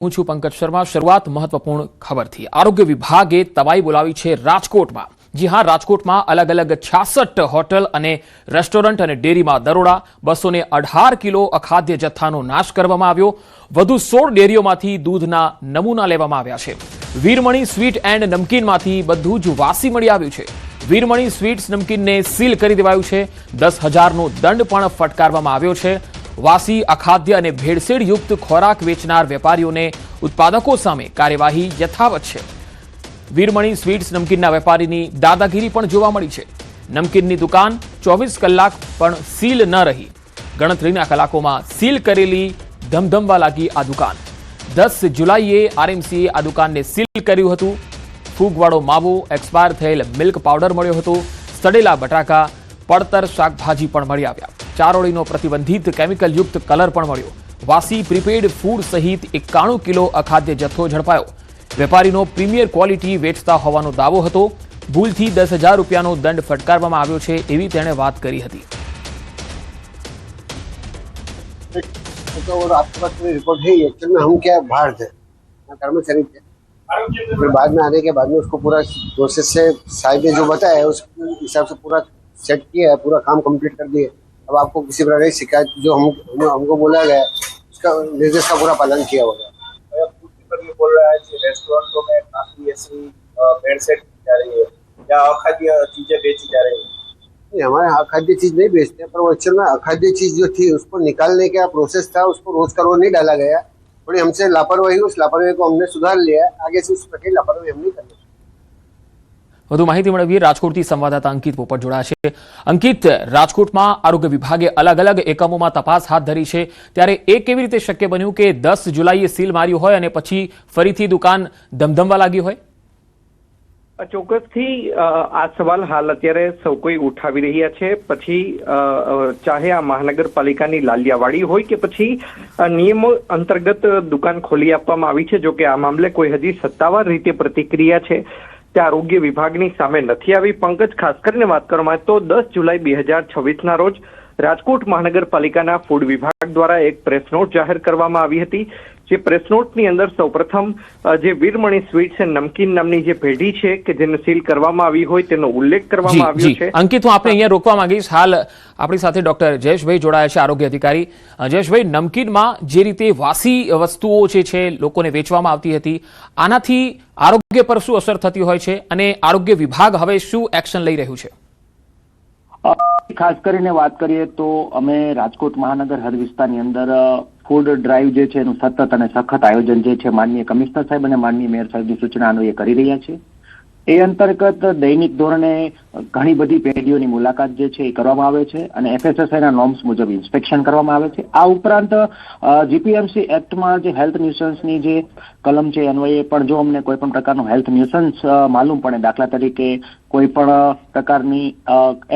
હું છું પંકજ શર્મા। શરૂઆત મહત્વપૂર્ણ ખબરથી। આરોગ્ય વિભાગે તવાઈ બોલાવી છે રાજકોટમાં। જી હા, રાજકોટમાં અલગ અલગ 66 હોટલ અને રેસ્ટોરન્ટ અને ડેરીમાં દરોડા। 218 કિલો અખાદ્ય જથ્થાનો નાશ કરવામાં આવ્યો। વધુ 16 ડેરીઓમાંથી દૂધના નમૂના લેવામાં આવ્યા છે। વીરમણી સ્વીટ એન્ડ નમકીનમાંથી બધું જ વાસી મળી આવ્યું છે। વીરમણી સ્વીટ્સ નમકીનને સીલ કરી દેવાયું છે। 10,000નો દંડ પણ ફટકારવામાં આવ્યો છે। વાસી અખાદ્ય અને ભેળસેળયુક્ત ખોરાક વેચનાર વેપારીઓને ઉત્પાદકો સામે કાર્યવાહી યથાવત છે। વીરમણી સ્વીટ્સ નમકીનના વેપારીની દાદાગીરી પણ જોવા મળી છે। નમકીનની દુકાન 24 કલાક પણ સીલ ન રહી। ગણતરીના કલાકોમાં સીલ કરેલી ધમધમવા લાગી આ દુકાન। 10 જુલાઈએ આરએમસીએ આ દુકાનને સીલ કર્યું હતું। ફૂગવાળો માવો, એક્સપાયર થયેલ મિલ્ક પાવડર મળ્યો હતો। સડેલા બટાકા, પડતર શાકભાજી પણ મળી આવ્યા। ચારોળીનો પ્રતિબંધિત કેમિકલયુક્ત કલર પણ મળ્યો। વાસી પ્રીપેડ ફૂડ સહિત 91 કિલો અખાદ્ય જથ્થો ઝડપાયો। વેપારીનો પ્રીમિયર ક્વોલિટી વેચતા હોવાનો દાવો હતો। ભૂલથી 10,000 રૂપિયાનો દંડ ફટકારવામાં આવ્યો છે એવી તેણે વાત કરી હતી। और आपके पास कोई रिपोर्ट है? एक्चुअल में हम क्या बाहर थे, कर्मचारी थे। फिर बाद में आने के बाद में उसको पूरा प्रोसेस से साहिब ने जो बताया है उस हिसाब से पूरा सेट किया है, पूरा काम कंप्लीट कर दिए। अब आपको किसी प्रकार की शिकायत जो हमको बोला गया उसका निर्देश का पूरा पालन किया होगा। ये बोल रहा है कि रेस्टोरेंटों में काफी ऐसी भेड़सेड़ की जा रही है या अखाद्य चीजें बेची जा रही है। नहीं, हमारे यहाँ अखाद्य चीज नहीं बेचते, पर वो एक्चुअल में अखाद्य चीज जो थी उसको निकालने का प्रोसेस था, उसको रोज का रोज नहीं डाला गया। थोड़ी हमसे लापरवाही, उस लापरवाही को हमने सुधार लिया। आगे से उस प्रकार लापरवाही हम नहीं करेंगे। વધુ માહિતી મેળવીએ। રાજકોટથી સંવાદદાતા અંકિત પોપટ જોડાયા છે। અંકિત, રાજકોટમાં આરોગ્ય વિભાગે અલગ અલગ એકમોમાં તપાસ હાથ ધરી છે, ત્યારે એ કેવી રીતે શક્ય બન્યું કે 10 જુલાઈએ સીલ માર્યું હોય અને પછી ફરીથી દુકાન ધમધમવા લાગી હોય? ચોક્કસથી આ સવાલ હાલ અત્યારે સૌ કોઈ ઉઠાવી રહ્યા છે। પછી ચાહે આ મહાનગરપાલિકાની લાલિયાવાડી હોય કે પછી નિયમો અંતર્ગત દુકાન ખોલી આપવામાં આવી છે। જો કે આ મામલે કોઈ હજી સત્તાવાર રીતે પ્રતિક્રિયા છે તે આરોગ્ય વિભાગની સામે નથી આવી। પંકજ, ખાસ કરીને વાત કરવામાં આવે તો 10 જુલાઈ 2026ના રોજ રાજકોટ મહાનગરપાલિકાના ફૂડ વિભાગ દ્વારા એક પ્રેસ નોટ જાહેર કરવામાં આવી હતી। જે પ્રેસ નોટની અંદર સૌપ્રથમ જે વીરમણી સ્વીટ્સ એન્ડ નમકીન નામની જે પેઢી છે કે જેને સીલ કરવામાં આવી હોય તેનો ઉલ્લેખ કરવામાં આવ્યો છે। અંકિત, હું આપણે અહીંયા રોકવા માંગીશ। હાલ આપણી સાથે ડોક્ટર જયેશભાઈ જોડાયા છે, આરોગ્ય અધિકારી। જયેશભાઈ, નમકીનમાં જે રીતે વાસી વસ્તુઓ છે લોકોને વેચવામાં આવતી હતી, આનાથી આરોગ્ય પર શું અસર થતી હોય છે અને આરોગ્ય વિભાગ હવે શું એક્શન લઈ રહ્યું છે? ખાસ કરીને વાત કરીએ તો અમે રાજકોટ મહાનગર હદ વિસ્તારની અંદર ફૂડ ડ્રાઈવ જે છે એનું સતત અને સખત આયોજન જે છે માનનીય કમિશનર સાહેબ અને માનનીય મેયર સાહેબની સૂચના અન્વયે કરી રહ્યા છે। એ અંતર્ગત દૈનિક ધોરણે ઘણી બધી પેઢીઓની મુલાકાત જે છે એ કરવામાં આવે છે અને FSSAIના નોર્મ્સ મુજબ ઇન્સ્પેક્શન કરવામાં આવે છે। આ ઉપરાંત જીપીએમસી એક્ટમાં જે હેલ્થ ન્યુસન્સની જે કલમ છે અન્વયે પણ જો અમને કોઈ પણ પ્રકારનો હેલ્થ ન્યુસન્સ માલુમ પડે, દાખલા તરીકે કોઈ પણ પ્રકારની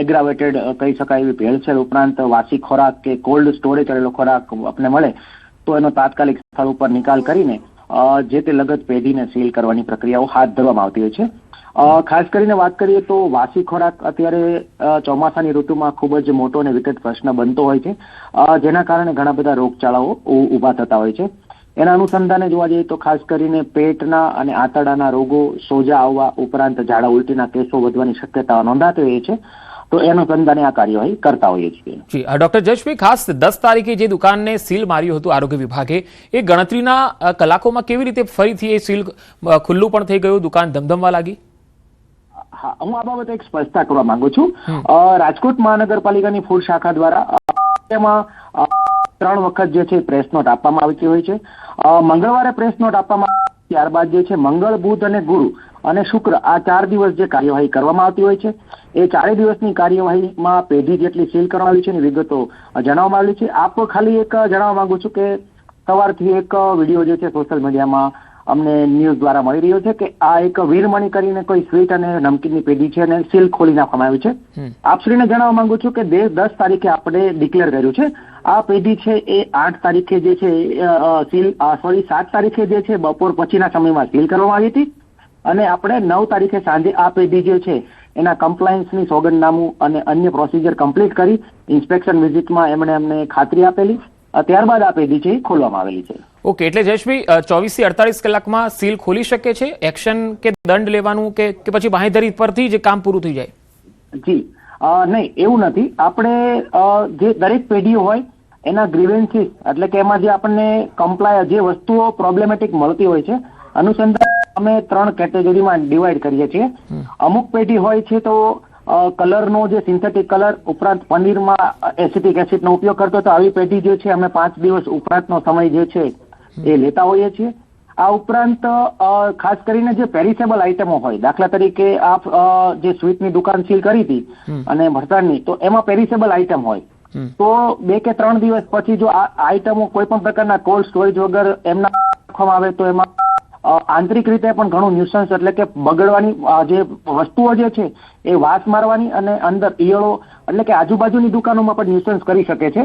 એગ્રાવેટેડ કહી શકાય એવી ભેળસેળ ઉપરાંત વાસી ખોરાક કે કોલ્ડ સ્ટોરેજ કરેલો ખોરાક આપણને મળે તો એનો તાત્કાલિક સ્થળ ઉપર નિકાલ કરીને જે તે લગત પેઢીને સીલ કરવાની પ્રક્રિયાઓ હાથ ધરવામાં આવતી હોય છે। ખાસ કરીને વાત કરીએ તો વાસી ખોરાક અત્યારે ચોમાસાની ઋતુમાં ખૂબ જ મોટો અને વિકટ પ્રશ્ન બનતો હોય છે, જેના કારણે ઘણા બધા રોગચાળાઓ ઊભા થતા હોય છે। એના અનુસંધાને જોવા જઈએ તો ખાસ કરીને પેટના અને આંતરડાના રોગો, સોજા આવવા ઉપરાંત ઝાડા ઉલટીના કેસો વધવાની શક્યતા નોંધાતી હોય છે। તો એના અનુસંધાને આ કાર્યવાહી કરતા હોઈએ છીએ। જી, ડોક્ટર જયેશભાઈ, ખાસ 10 તારીખે જે દુકાનને સીલ માર્યું હતું આરોગ્ય વિભાગે, એ ગણતરીના કલાકોમાં કેવી રીતે ફરીથી એ સીલ ખુલ્લું પણ થઈ ગયું, દુકાન ધમધમવા લાગી? હા, હું આ બાબતે એક સ્પષ્ટતા કરવા માંગુ છું। રાજકોટ મહાનગરપાલિકાની ફૂડ શાખા દ્વારા તેમાં 3 વખત જે છે પ્રેસ નોટ આપવામાં આવતી હોય છે। મંગળવારે પ્રેસ નોટ આપવામાં ત્યારબાદ જે છે મંગળ, બુધ અને ગુરુ અને શુક્ર આ 4 દિવસ જે કાર્યવાહી કરવામાં આવતી હોય છે એ 4 દિવસની કાર્યવાહીમાં પેઢી જેટલી સીલ કરવામાં આવી છે એની વિગતો જણાવવામાં આવી છે। આપ ખાલી એક જણાવવા માંગુ છું કે સવારથી એક વિડીયો જે છે સોશિયલ મીડિયામાં અમને ન્યૂઝ દ્વારા મળી રહ્યો છે કે આ એક વીરમણી કરીને કોઈ સ્વીટ અને નમકીનની પેઢી છે અને સીલ ખોલી નાખવામાં આવી છે। આપશ્રીને જણાવવા માંગુ છું કે 10 તારીખે આપણે ડિક્લેર કર્યું છે। આ પેઢી છે એ 8 તારીખે જે છે 7 તારીખે જે છે બપોર પછીના સમયમાં સીલ કરવામાં આવી હતી અને આપણે 9 તારીખે સાંજે આ પેઢી જે છે એના કમ્પ્લાયન્સની સોગંદનામું અને અન્ય પ્રોસિજર કમ્પ્લીટ કરી ઇન્સ્પેક્શન વિઝિટમાં એમણે અમને ખાતરી આપેલી। ત્યારબાદ આ પેઢી છે એ ખોલવામાં આવેલી છે। ઓકે, એટલે જયેશભાઈ 24 થી 48 કલાકમાં સીલ ખોલી શકે છે? એક્શન કે દંડ લેવાનું કે પછી બાંહેધરી પરથી જ કામ પૂરું થઈ જાય? જી નહીં, એવું નથી. આપણે જે દરેક પેઢીઓ હોય એના ગ્રીવેન્સીસ એટલે કે એમાં જે આપણને કમ્પ્લાય જે વસ્તુઓ પ્રોબ્લેમેટિક મળતી હોય છે અનુસંધાન અમે 3 કેટેગરીમાં ડિવાઈડ કરીએ છીએ. અમુક પેઢી હોય છે તો કલરનો જે સિન્થેટિક કલર ઉપરાંત પનીરમાં એસિટિક એસિડનો ઉપયોગ કરતો, તો આવી પેઢી જે છે અમે 5 દિવસ ઉપરાંતનો સમય જે છે એ લેતા હોઈએ છીએ. આ ઉપરાંત ખાસ કરીને જે પેરિસેબલ આઇટમો હોય, દાખલા તરીકે આપ જે સ્વીટની દુકાન સીલ કરી હતી અને ભરસાણની, તો એમાં પેરિસેબલ આઇટમ હોય તો 2 કે 3 દિવસ પછી જો આ આઇટમો કોઈ પણ પ્રકારના કોલ્ડ સ્ટોરેજ વગર એમના રાખવામાં આવે તો એમાં આંતરિક રીતે પણ ઘણું ન્યુસન્સ એટલે કે બગડવાની જે વસ્તુઓ જે છે એ વાસ મારવાની અને અંદર ઈયળો એટલે કે આજુબાજુની દુકાનોમાં પણ ન્યુસન્સ કરી શકે છે.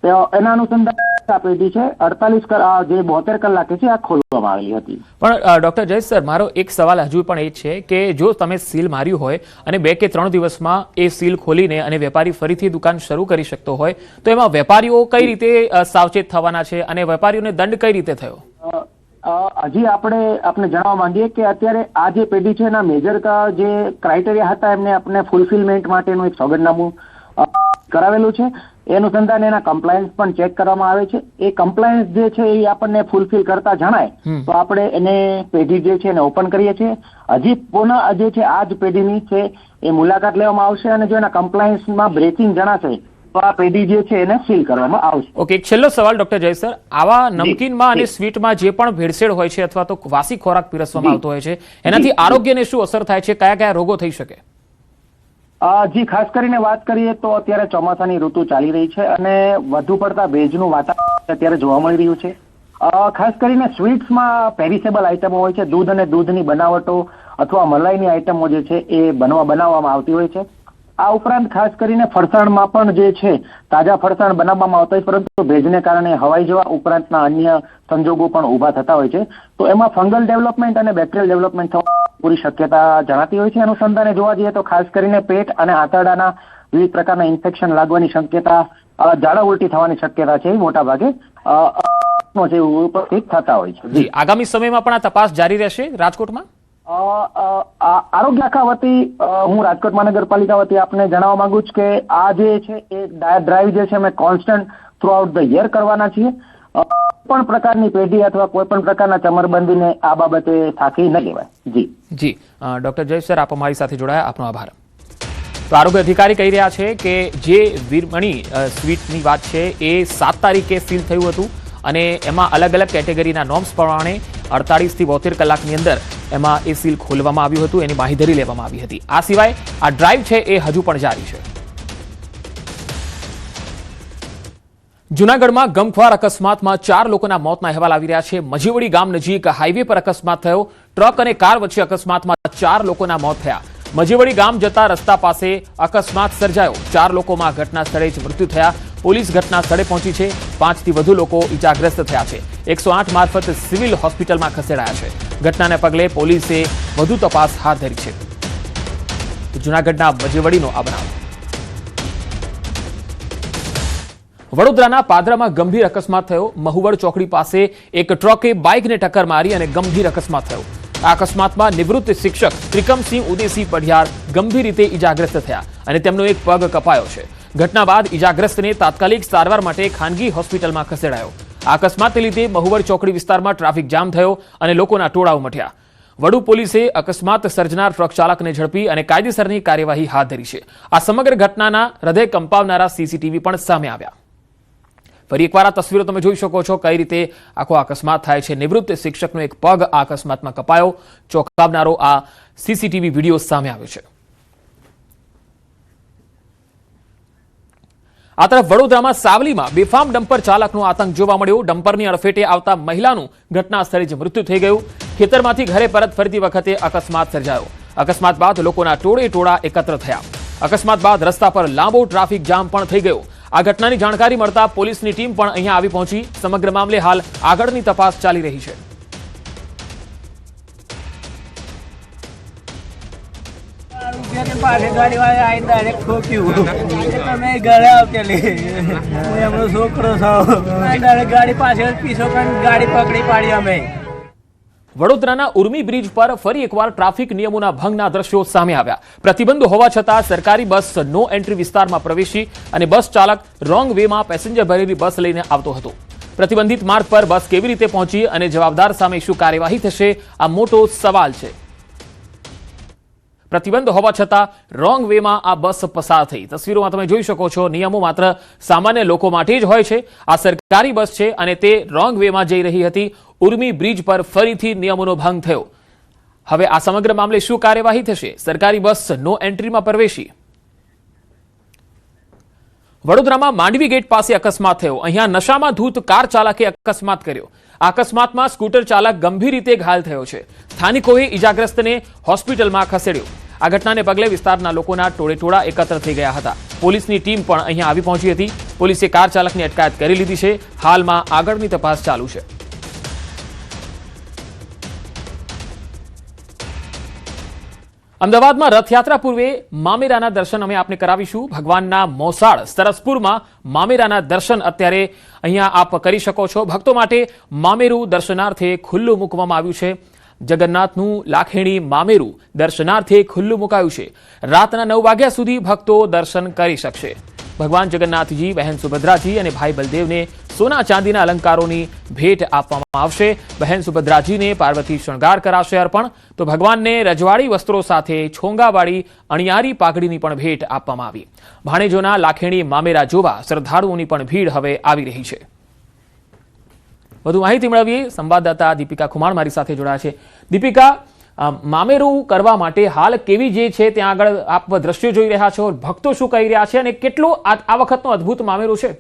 તો એના અનુસંધાન આ પેઢી છે 48 જે 72 કલાકે છે આ ખોલવામાં આવેલી હતી. પણ ડોક્ટર જયેશ સર, મારો એક સવાલ હજુ પણ એ છે કે જો તમે સીલ માર્યું હોય અને 2 કે 3 દિવસમાં એ સીલ ખોલીને અને વેપારી ફરીથી દુકાન શરૂ કરી શકતો હોય તો એમાં વેપારીઓ કઈ રીતે સાવચેત થવાના છે અને વેપારીઓને દંડ કઈ રીતે થયો? હજી આપણે જણાવવા માંગીએ કે અત્યારે આ જે પેઢી છે એના મેજર જે ક્રાઇટેરિયા હતા એમને આપણે ફૂલફિલમેન્ટ માટેનું એક સોગંદનામું કરાવેલું છે. એ અનુસંધાને એના કમ્પ્લાયન્સ પણ ચેક કરવામાં આવે છે. એ કમ્પ્લાયન્સ જે છે એ આપણને ફૂલફિલ કરતા જણાય તો આપણે એને પેઢી જે છે એને ઓપન કરીએ છીએ. હજી પુનઃ જે છે આ જ પેઢીની છે એ મુલાકાત લેવામાં આવશે અને જો એના કમ્પ્લાયન્સમાં બ્રેકિંગ જણાશે તો આ પેઢી જે છે એને સીલ કરવામાં આવશે. ઓકે, એક છેલ્લો સવાલ ડોક્ટર જયેશ સર, આવા નમકીનમાં અને સ્વીટમાં જે પણ ભેળસેળ હોય છે અથવા તો વાસી ખોરાક પીરસવામાં આવતો હોય છે એનાથી આરોગ્યને શું અસર થાય છે? કયા કયા રોગો થઈ શકે? જી ખાસ કરીને વાત કરીએ તો અત્યારે ચોમાસાની ઋતુ ચાલી રહી છે અને વધુ પડતા ભેજનું વાતાવરણ અત્યારે જોવા મળી રહ્યું છે. ખાસ કરીને સ્વીટ્સમાં પેરિસેબલ આઇટમો હોય છે, દૂધ અને દૂધની બનાવટો અથવા મલાઈની આઇટમો જે છે એ બનાવવામાં આવતી હોય છે. આ ઉપરાંત ખાસ કરીને ફરસાણમાં પણ જે છે તાજા ફરસાણ બનાવવામાં આવતા હોય પરંતુ ભેજને કારણે હવાઈ જવા ઉપરાંતના અન્ય સંજોગો પણ ઊભા થતા હોય છે. તો એમાં ફંગલ ડેવલપમેન્ટ અને બેક્ટેરિયલ ડેવલપમેન્ટ થવાની પૂરી શક્યતા જણાતી હોય છે. અનુસંધાને જોવા જઈએ તો ખાસ કરીને પેટ અને આંતરડાના વિવિધ પ્રકારના ઇન્ફેક્શન લાગવાની શક્યતા, ઝાડા ઉલટી થવાની શક્યતા છે એ મોટા ભાગે ઉપસ્થિત થતા હોય છે. જી, આગામી સમયમાં પણ આ તપાસ જારી રહેશે રાજકોટમાં? આરોગ્ય શાખા વતી હું રાજકોટ મહાનગરપાલિકા વતી આપને જણાવવા માંગુ છું કે આ જે છે એ ડ્રાઈવ જે છે અમે constant through out the year કરવાના છીએ. કોઈ પણ પ્રકારની પેઢી અથવા કોઈ પણ પ્રકારના ચમરબંધીને આ બાબતે સાખી ન લેવાય. જી ડોક્ટર જયેશ સર, આપ અમારી સાથે જોડાયા, આપનો આભાર. તો આરોગ્ય અધિકારી કહી રહ્યા છે કે જે વીરમણી સ્વીટની વાત છે એ 7 તારીખે સીલ થયું હતું અને એમાં અલગ અલગ કેટેગરીના નોર્મ્સ પ્રમાણે 48 થી 72 કલાકની અંદર એમાં એ સીલ ખોલવામાં આવ્યું હતું, એની બાંહેધરી લેવામાં આવી હતી. આ સિવાય આ ડ્રાઈવ છે એ હજુ પણ જારી છે. જૂનાગઢમાં ગમખ્વાર અકસ્માતમાં 4 લોકોના મોતના અહેવાલ આવી રહ્યા છે. મજીવડી ગામ નજીક હાઈવે પર અકસ્માત થયો. ટ્રક અને કાર વચ્ચે અકસ્માતમાં 4 લોકોના મોત થયા. મજીવડી ગામ જતા રસ્તા પાસે અકસ્માત સર્જાયો. 4 લોકોમાં ઘટના સ્થળે જ મૃત્યુ થયા. પોલીસ ઘટના સ્થળે પહોંચી છે. 5 થી વધુ લોકો ઇજાગ્રસ્ત થયા છે. 108 મારફત સિવિલ હોસ્પિટલમાં ખસેડાયા છે. ઘટનાને પગલે પોલીસે વધુ તપાસ હાથ ધરી છે. જૂનાગઢના મજીવડીનો આ બનાવ. વડોદરાના પાદરામાં ગંભીર અકસ્માત થયો. મહુવડ ચોકડી પાસે એક ટ્રકે બાઇકને ટક્કર મારી અને ગંભીર અકસ્માત થયો. આ અકસ્માતમાં નિવૃત્ત શિક્ષક ત્રિકમસિંહ ઉદેસી પઢિયાર ગંભીર રીતે ઇજાગ્રસ્ત થયા અને તેમનો એક પગ કપાયો છે. ઘટના બાદ ઇજાગ્રસ્તને તાત્કાલિક સારવાર માટે ખાનગી હોસ્પિટલમાં ખસેડાયો. આ અકસ્માતને લીધે મહુવડ ચોકડી વિસ્તારમાં ટ્રાફિક જામ થયો અને લોકોના ટોળા ઉમટ્યા. વડુ પોલીસે અકસ્માત સર્જનાર ટ્રક ચાલકને ઝડપી અને કાયદેસરની કાર્યવાહી હાથ ધરી છે. આ સમગ્ર ઘટનાના હૃદય કંપાવનારા સીસીટીવી પણ સામે આવ્યા. ફરી એકવાર આ તસવીરો તમે જોઈ શકો છો કઈ રીતે આખો અકસ્માત થાય છે. નિવૃત્ત શિક્ષકનો એક પગ આ અકસ્માતમાં કપાયો. ચોંકાવનારો આ સીસીટીવી વિડીયો સામે આવ્યો છે. આ તરફ વડોદરામાં સાવલીમાં બેફામ ડમ્પર ચાલકનો આતંક જોવા મળ્યો. ડમ્પરની અડફેટે આવતા મહિલાનું ઘટના સ્થળે જ મૃત્યુ થઈ ગયું. ખેતરમાંથી ઘરે પરત ફરતી વખતે અકસ્માત સર્જાયો. અકસ્માત બાદ લોકોના ટોળે ટોળા એકત્ર થયા. અકસ્માત બાદ રસ્તા પર લાંબો ટ્રાફિક જામ પણ થઈ ગયો. આ ઘટનાની જાણકારી મળતા પોલીસની ટીમ પણ અહીંયા આવી પહોંચી. સમગ્ર મામલે હાલ આગળની તપાસ ચાલી રહી છે. પાછી ગાડી વાળા આવીને ડાયરેક્ટ ઠોક્યું તમે ઘરે આવતેલી હું એમનો છોકરો છું ડાયરેક્ટ ગાડી પાછળ પીછો કરીને ગાડી પકડી પાડી અમે. વડોદરાના ઉર્મી બ્રિજ પર ફરી એકવાર ટ્રાફિક નિયમોના ભંગના દ્રશ્યો સામે આવ્યા. પ્રતિબંધ હોવા છતાં સરકારી બસ નો એન્ટ્રી વિસ્તારમાં પ્રવેશી અને બસ ચાલક રોંગ વેમાં પેસેન્જર ભરેલી બસ લઈને આવતો હતો. પ્રતિબંધિત માર્ગ પર બસ કેવી રીતે પહોંચી અને જવાબદાર સામે શું કાર્યવાહી થશે, આ મોટો સવાલ છે. પ્રતિબંધ હોવા છતાં રોંગ વેમાં આ બસ પસાર થઈ. તસવીરોમાં તમે જોઈ શકો છો, નિયમો માત્ર સામાન્ય લોકો માટે જ હોય છે. આ સરકારી બસ છે અને તે રોંગ વેમાં જઈ રહી હતી. ઉર્મી બ્રિજ પર ફરીથી નિયમોનો ભંગ થયો. હવે આ સમગ્ર મામલે શું કાર્યવાહી થશે? સરકારી બસ નો એન્ટ્રીમાં પ્રવેશી. વડોદરામાં માંડવી ગેટ પાસે અકસ્માત થયો. અહીંયા નશામાં ધૂત કાર ચાલકે અકસ્માત કર્યો. આ અકસ્માતમાં સ્કૂટર ચાલક ગંભીર રીતે ઘાયલ થયો છે. સ્થાનિકોએ ઈજાગ્રસ્તને હોસ્પિટલમાં ખસેડ્યો. આ ઘટનાને પગલે વિસ્તારના લોકોના ટોળેટોળા એકત્ર થઈ ગયા હતા. પોલીસની ટીમ પણ અહીંયા આવી પહોંચી હતી. પોલીસે કાર ચાલકની અટકાયત કરી લીધી છે. હાલમાં આગળની તપાસ ચાલુ છે. અમદાવાદમાં રથયાત્રા પૂર્વે મામેરાના દર્શન અમે આપને કરાવીશું. ભગવાનના મોસાળ સરસપુરમાં મામેરાના દર્શન અત્યારે અહીંયા આપ કરી શકો છો. ભક્તો માટે મામેરું દર્શનાર્થે ખુલ્લું મૂકવામાં આવ્યું છે. જગન્નાથનું લાખેણી મામેરું દર્શનાર્થે ખુલ્લું મુકાયું છે. રાતના 9 વાગ્યા સુધી ભક્તો દર્શન કરી શકશે. ભગવાન જગન્નાથજી, બહેન સુભદ્રાજી અને ભાઈ બલદેવને સોના ચાંદીના અલંકારોની ભેટ આપવામાં આવશે. બહેન સુભદ્રાજીને પાર્વતી શણગાર કરાશે અર્પણ, તો ભગવાનને રજવાડી વસ્ત્રો સાથે છોંગાવાળી અણિયારી પાઘડીની પણ ભેટ આપવામાં આવી. ભાણેજોના લાખેણી મામેરા જોવા શ્રદ્ધાળુઓની પણ ભીડ હવે આવી રહી છે. વધુ માહિતી મેળવીએ. સંવાદદાતા દીપિકા ખુમાણ મારી સાથે જોડાયા છે. દીપિકા, મામેરું કરવા માટે હાલ કેવી જે છે ત્યાં આગળ આપ દ્રશ્યો જોઈ રહ્યા છો, ભક્તો શું કહી રહ્યા છે અને કેટલો આ વખતનો અદ્ભુત મામેરું છે?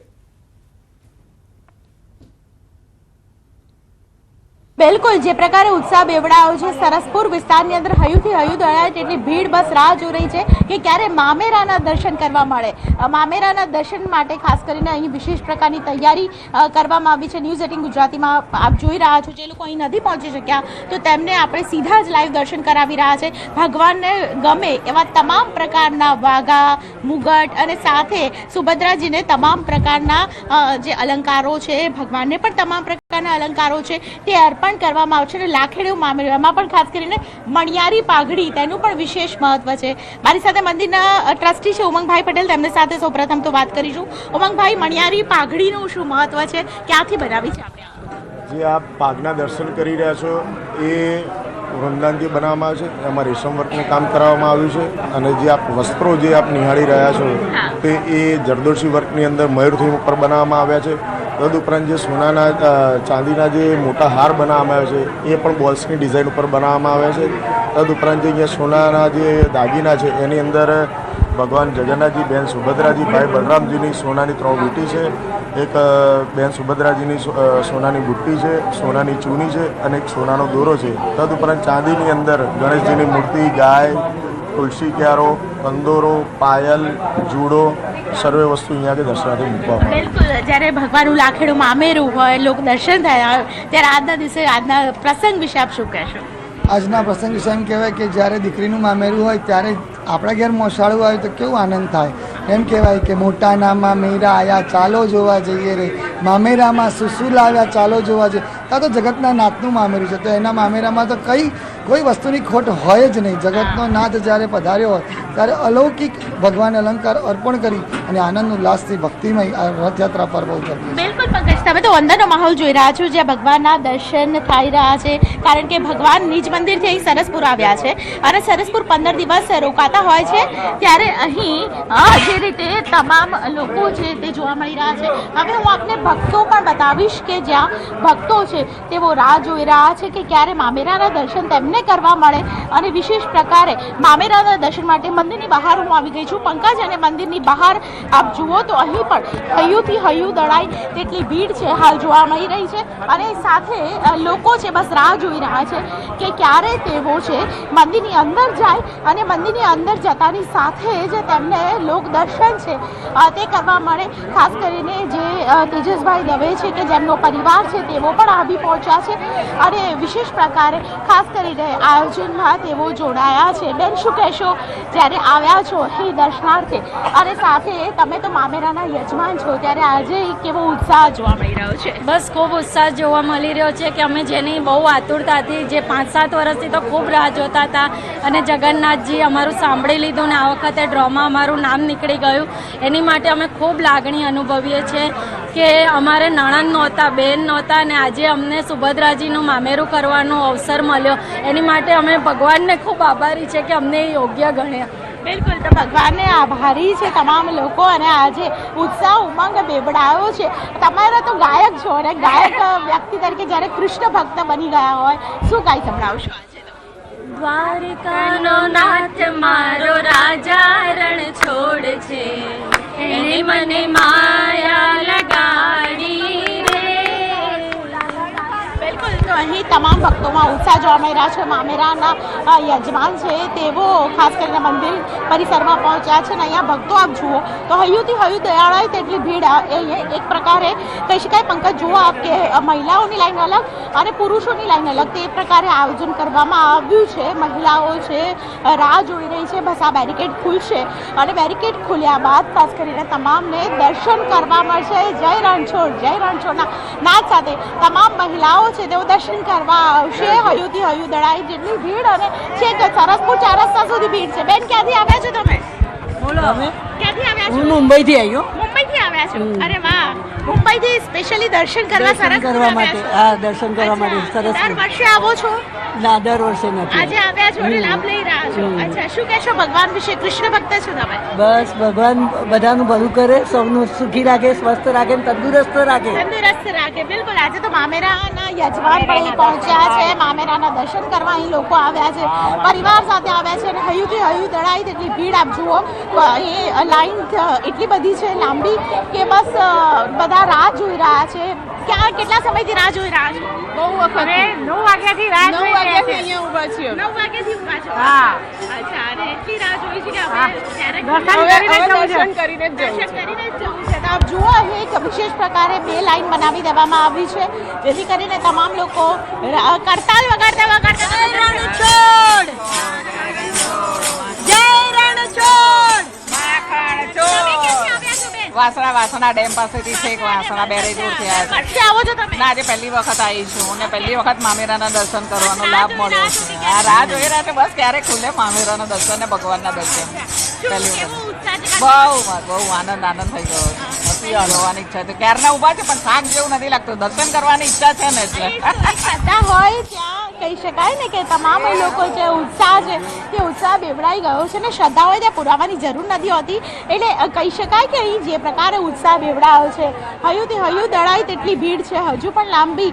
બિલકુલ, જે પ્રકારે ઉત્સાહ બેવડાયો છે સરસપુર વિસ્તારની અંદર હયુથી હયુ દળાય તેટલી ભીડ બસ રાહ જોઈ રહી છે કે ક્યારે મામેરાના દર્શન કરવા મળે. મામેરાના દર્શન માટે ખાસ કરીને અહીં વિશેષ પ્રકારની તૈયારી કરવામાં આવી છે. ન્યૂઝ 18 ગુજરાતીમાં આપ જોઈ રહ્યા છો, જે લોકો અહીં નથી પહોંચી શક્યા તો તેમને આપણે સીધા જ લાઈવ દર્શન કરાવી રહ્યા છે. ભગવાનને ગમે એવા તમામ પ્રકારના વાઘા, મુગટ અને સાથે સુભદ્રાજીને તમામ પ્રકારના જે અલંકારો છે, ભગવાનને પણ તમામ પ્રકારના અલંકારો છે તે અર્પણ કરવામાં આવશે. અને લાખેડીઓ મામેરામાં પણ ખાસ કરીને મણિયારી પાઘડી તેનું પણ વિશેષ મહત્વ છે. મારી સાથે મંદિરના ટ્રસ્ટી છે ઉમંગભાઈ પટેલ, તેમની સાથે સૌપ્રથમ તો વાત કરીશું. ઉમંગભાઈ, મણિયારી પાઘડીનું શું મહત્વ છે, ક્યાંથી બનાવી છે આપણે? જે આપ પાઘના દર્શન કરી રહ્યા છો એ વૃંદાનથી બનાવવામાં આવે છે. એમાં રેશમ વર્કનું કામ કરવામાં આવ્યું છે. અને જે આપ વસ્ત્રો જે આપ નિહાળી રહ્યા છો તે એ જરદોશી વર્કની અંદર મયુર થીમ ઉપર બનાવવામાં આવ્યા છે. તદુપરાંત જે સોનાના ચાંદીના જે મોટા હાર બનાવવામાં આવે છે એ પણ બોલ્સની ડિઝાઇન ઉપર બનાવવામાં આવ્યા છે. તદુપરાંત જે અહીંયા સોનાના જે દાગીના છે એની અંદર ભગવાન જગન્નાથજી, બહેન સુભદ્રાજી, ભાઈ બલરામજીની સોનાની 3 બુટ્ટી છે. એક બહેન સુભદ્રાજીની સોનાની બુટ્ટી છે, સોનાની ચૂની છે અને એક સોનાનો દોરો છે. તદુપરાંત ચાંદીની અંદર ગણેશજીની મૂર્તિ, ગાય, તુલસી ક્યારો, કંદોરો, પાયલ, જુડો સર્વે વસ્તુ અહીંયા આગળ દર્શનાર્થે મૂકવામાં. બિલકુલ, જ્યારે ભગવાનનું લાખેડું મામેરું હોય, લોક દર્શન થયા ત્યારે આજના દિવસે આજના પ્રસંગ વિશે આપ શું કહેશો? આજના પ્રસંગ વિશે એમ કહેવાય કે જ્યારે દીકરીનું મામેરું હોય ત્યારે આપણા ઘેર મોસાળું આવે તો કેવું આનંદ થાય. એમ કહેવાય કે મોટા નામાં મેરા આયા ચાલો જોવા જઈએ રે, મામેરામાં સુસુ લાવ્યા ચાલો જોવા જઈએ. ત્યાં તો જગતના નાથનું મામેરું છે, તો એના મામેરામાં તો કોઈ વસ્તુની ખોટ હોય જ નહીં. જગતનો નાથ જ્યારે પધાર્યો હોય ત્યારે અલૌકિક ભગવાન અલંકાર અર્પણ કરી અને આનંદ ઉલ્લાસથી ભક્તિમય આ રથયાત્રા પર્વ ઉજવીએ. બિલકુલ પંકજ, તમે તો અંદરનો માહોલ જોઈ રહ્યા છો જ્યાં ભગવાનના દર્શન થઈ રહ્યા છે. કારણ કે ભગવાન નિજ મંદિરથી અહીં સરસપુર આવ્યા છે અને સરસપુર 15 દિવસ રોકાતા હોય છે. ત્યારે અહીં જે રીતે તમામ લોકો છે તે જોવા મળી રહ્યા છે. હવે હું આપને ભક્તો પણ બતાવીશ કે જ્યાં ભક્તો છે તેઓ રાહ જોઈ રહ્યા છે કે ક્યારે મામેરાના દર્શન તેમને કરવા મળે. અને વિશેષ પ્રકારે મામેરાના દર્શન માટે મંદિરની બહાર હું આવી ગઈ છું પંકજ, અને મંદિરની બહાર આપ જુઓ તો અહીં પણ હૈયુથી હૈયું દળાય તેટલી ભીડ છે હાલ જોવા મળી રહી છે અને સાથે લોકો છે બસ રાહ જોઈ રહ્યા છે કે ક્યારે તેઓ છે મંદિરની અંદર જાય અને મંદિરની અંદર જતાની સાથે જ તેમને લોક દર્શન છે તે કરવા મળે. ખાસ કરીને જે તેજસભાઈ દવે છે કે જેમનો પરિવાર છે તેઓ પણ આવી પહોંચ્યા છે અને વિશેષ પ્રકારે ખાસ કરીને આયોજનમાં તેઓ જોડાયા છે. બેન, શું કહેશો જ્યારે આવ્યા છો અહીં દર્શનાર્થે અને સાથે તમે તો મામેરાના યજમાન છો, ત્યારે આજે કેવો ઉત્સાહ જોવા મળી રહ્યો છે? બસ ખૂબ ઉત્સાહ જોવા મળી રહ્યો છે કે અમે જેની બહુ આતુરતા હતી, જે 5-7 વર્ષથી તો ખૂબ રાહ જોતા હતા અને જગન્નાથજી અમારું સાંભળી લીધું ને આ વખતે ડ્રોમાં અમારું નામ નીકળી ગયું, એની માટે અમે ખૂબ લાગણી અનુભવીએ છીએ કે અમારે નણંદ નહોતા, બેન નહોતા અને આજે અમને સુભદ્રાજીનું મામેરું કરવાનો અવસર મળ્યો. એની માટે અમે ભગવાનને ખૂબ આભારી છે કે અમને એ યોગ્ય ગણ્યા. બિલકુલ, તો ભગવાનને આભારી છે તમામ લોકો અને આજે ઉત્સાહ ઉમંગ બેવડાયો છે. તમારા તો ગાયક છો અને ગાયક વ્યક્તિ તરીકે જ્યારે કૃષ્ણ ભક્ત બની ગયા હોય, શું ગાઈ સંભળાવશો આજે? દ્વારિકાનો નાથ મારો રાજા રણ છોડ છે, એને મને માયા લગાડી રે. બિલકુલ, તો અહીં તમામ ભક્તોમાં ઉત્સાહ જોવા મળી રહ્યા છે. મામેરાના યજમાન છે તેઓ ખાસ કરીને મંદિર પરિસરમાં પહોંચ્યા છે અને અહીંયા ભક્તો આપ જુઓ તો હૈયુંથી હૈયું દયાળાય તેટલી ભીડ. એક પ્રકારે કહી શકાય પંકજ, જુઓ આપ કે મહિલાઓની લાઈન અલગ અને પુરુષોની લાઈન અલગ, તે પ્રકારે આયોજન કરવામાં આવ્યું છે. મહિલાઓ છે રાહ જોઈ રહી છે, બસ આ બેરિકેડ ખુલશે અને બેરિકેડ ખુલ્યા બાદ ખાસ કરીને તમામને દર્શન કરવા મળશે. જય રણછોડ, જય રણછોડના નાદ સાથે તમામ મહિલાઓ છે તેઓ દર્શન કરવા આવશે. હૈયુંથી હૈયું દળાઈ જેટલી ભીડ અને છેક સરસપુર 4 રસ્તા સુધી ભીડ છે. બેન, ક્યાંથી આવ્યા છો તમે? બોલો, ક્યાંથી આવ્યા છો? હું મુંબઈથી આવ્યો. મુંબઈથી આવ્યા છો? અરે વાહ, મુંબઈથી સ્પેશિયલી દર્શન કરવા સરસ કરવા માટે. હા, દર્શન કરવા માટે સરસ. દર વર્ષે આવો છો? ના, દર વર્ષે નથી. આજે આવ્યા છો અને લાભ લઈ રહ્યા છો. અચ્છા, શું કહેશો ભગવાન વિશે? કૃષ્ણ ભક્ત છો તમે? બસ ભગવાન બધાનું ભલું કરે, સૌનું સુખી રાખે, સ્વસ્થ રાખે, તંદુરસ્ત રાખે. તંદુરસ્ત રાખે. બિલકુલ, આજે તો મામેરાના યજમાન પણ અહીં પહોંચ્યા છે. મામેરાના દર્શન કરવા અહીં લોકો આવ્યા છે, પરિવાર સાથે આવ્યા છે અને હૈયુંથી હૈયું દળાઈ તેટલી ભીડ આપ જુઓ. એ લાઈન એટલી બધી છે લાંબી કે બસ બધા રાહ જોઈ રહ્યા છે. કેટલા સમયથી રાહ જોઈ રહ્યા છો? બહુ વખત 9 વાગ્યાથી રાહ જોઈ રહ્યા છે. અહીંયા ઊભા છીએ. 9 વાગ્યાથી ઊભા છો? હા. અચ્છા, અને એટલી રાહ જોઈ છે કે હવે ત્યારે દર્શન કરીને જ જવું છે. દર્શન કરીને જ જવું છે. તો આપ જુઓ, અહીં એક વિશેષ પ્રકારે 2 લાઈન બનાવી દેવામાં આવી છે જેથી કરીને તમામ લોકો કરતાલ વગાડતા વગાડતા જય રણછોડ, જય રણછોડ. વાસણા ડેમ પાસેથી છે, વાસણા બેરેજ રોડથી આવ્યા વર્ષે આવો છો તમે? છે. આજે પહેલી વખત આવી છું અને પહેલી વખત મામેરાના દર્શન કરવાનો લાભ મળ્યો છે. આ રાહ જોઈ રહ્યા છે બસ ક્યારે ખુલે મામેરાના દર્શન ને ભગવાનના દર્શન. પહેલી વખત બહુ આનંદ થઈ ગયો છે. નથી જોવાની ઈચ્છા છે, ક્યારના ઊભા છે પણ થાક જેવું નથી લાગતું. દર્શન કરવાની ઈચ્છા છે ને એટલે શ્રદ્ધા હોય ત્યાં કહી શકાય ને કે તમામ લોકો જે ઉત્સાહ છે તે ઉત્સાહ બેવડાઈ ગયો છે ને શ્રદ્ધા હોય ત્યાં પુરાવાની જરૂર નથી હોતી. એટલે કહી શકાય કે અહીં જે પ્રકારે ઉત્સાહ બેવડાયો છે, હૈયુંથી હૈયું દળાઈ તેટલી ભીડ છે. હજુ પણ લાંબી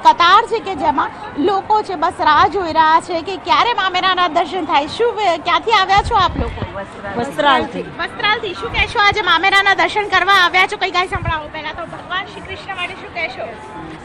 કતાર છે કે જેમાં લોકો છે બસ રાહ જોઈ રહ્યા છે કે ક્યારે મામેરાના દર્શન થાય. શું ક્યાંથી આવ્યા છો આપ લોકો? વસ્ત્રાલથી. વસ્ત્રાલથી. શું કહેશો આજે મામેરાના દર્શન કરવા આવ્યા છો? કઈ ગાય સંભળાવો પહેલા તો. ભગવાન શ્રી કૃષ્ણ માટે શું કહેશો?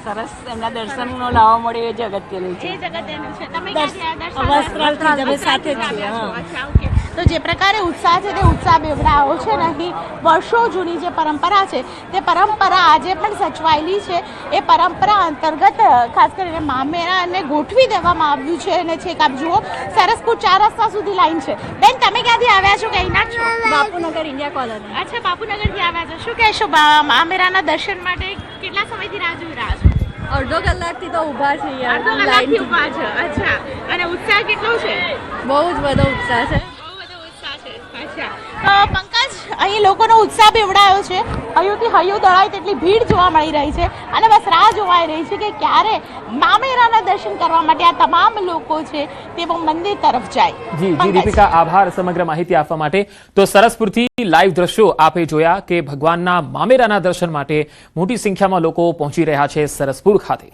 સરસ, એમના દર્શનનો લાવો મળ્યો એ જ અગત્યનું છે. એ જગતનું છે. તમે ક્યાંથી આવ્યા? વસ્ત્રાલથી અમે સાથે જ છીએ. અચ્છા, ઓકે. તો જે પ્રકારે ઉત્સાહ છે તે ઉત્સાહ બેવડાયો છે ને અહીં વર્ષો જૂની જે પરંપરા છે તે પરંપરા આજે પણ સચવાયેલી છે. એ પરંપરા અંતર્ગત ખાસ કરીને મામેરાને ગોઠવી દેવામાં આવ્યું છે અને છેક આપ જુઓ સરસપુર 4 રસ્તા સુધી લાઈન છે. બેન, તમે ક્યાંથી આવ્યા છો? કઈ ના છો? Bapunagar India colony. અચ્છા, બાપુનગરથી આવ્યા છો. શું કહેશો મામેરાના દર્શન માટે કેટલા સમયથી રાહ જોઈ રહ્યા છો? અડધો કલાકથી તો ઊભા છે યાર. અડધો કલાકથી ઊભા છો. અચ્છા, અને ઉત્સાહ કેટલો છે? બહુ જ બધો ઉત્સાહ છે. તો પંકજ, અહીં લોકોનો ઉત્સાહ બેવડાયો છે. હૈયુંથી હૈયું દળાય તેટલી ભીડ જોવા મળી રહી છે અને બસ રાહ જોવાઈ રહી છે કે ક્યારે મામેરાના દર્શન કરવા માટે આ તમામ લોકો છે તેઓ મંદિર તરફ જાય. જી દીપિકા, આભાર સમગ્ર માહિતી આપવા માટે. તો સરસપુરથી લાઈવ દ્રશ્યો આપે જોયા કે ભગવાનના મામેરાના દર્શન માટે મોટી સંખ્યામાં લોકો પહોંચી રહ્યા છે સરસપુર ખાતે.